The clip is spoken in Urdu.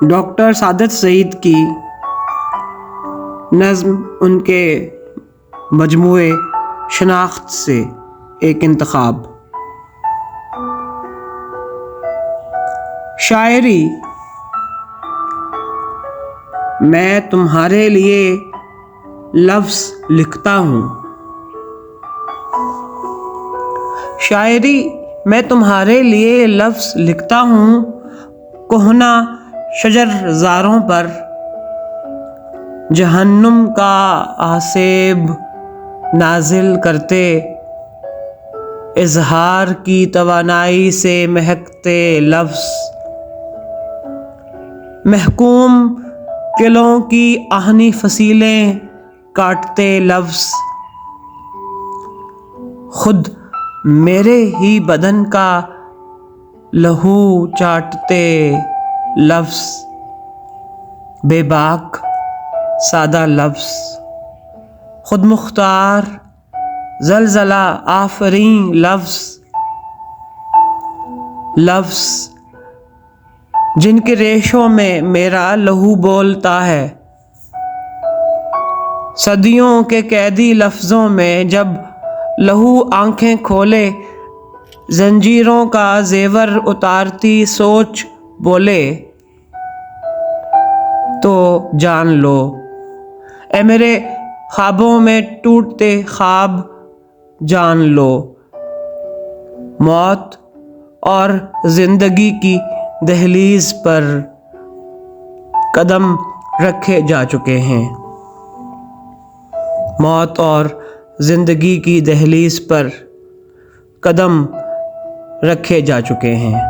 ڈاکٹر سعادت سعید کی نظم ان کے مجموعے شناخت سے ایک انتخاب۔ شاعری میں تمہارے لیے لفظ لکھتا ہوں، شاعری میں تمہارے لیے لفظ لکھتا ہوں، کہنا شجر زاروں پر جہنم کا آسیب نازل کرتے، اظہار کی توانائی سے مہکتے لفظ، محکوم قلعوں کی آہنی فصیلیں کاٹتے لفظ، خود میرے ہی بدن کا لہو چاٹتے لفظ، بے باک سادہ لفظ، خود مختار زلزلہ آفریں لفظ، لفظ جن کے ریشوں میں میرا لہو بولتا ہے، صدیوں کے قیدی لفظوں میں جب لہو آنکھیں کھولے، زنجیروں کا زیور اتارتی سوچ بولے تو جان لو، اے میرے خوابوں میں ٹوٹتے خواب جان لو، موت اور زندگی کی دہلیز پر قدم رکھے جا چکے ہیں، موت اور زندگی کی دہلیز پر قدم رکھے جا چکے ہیں۔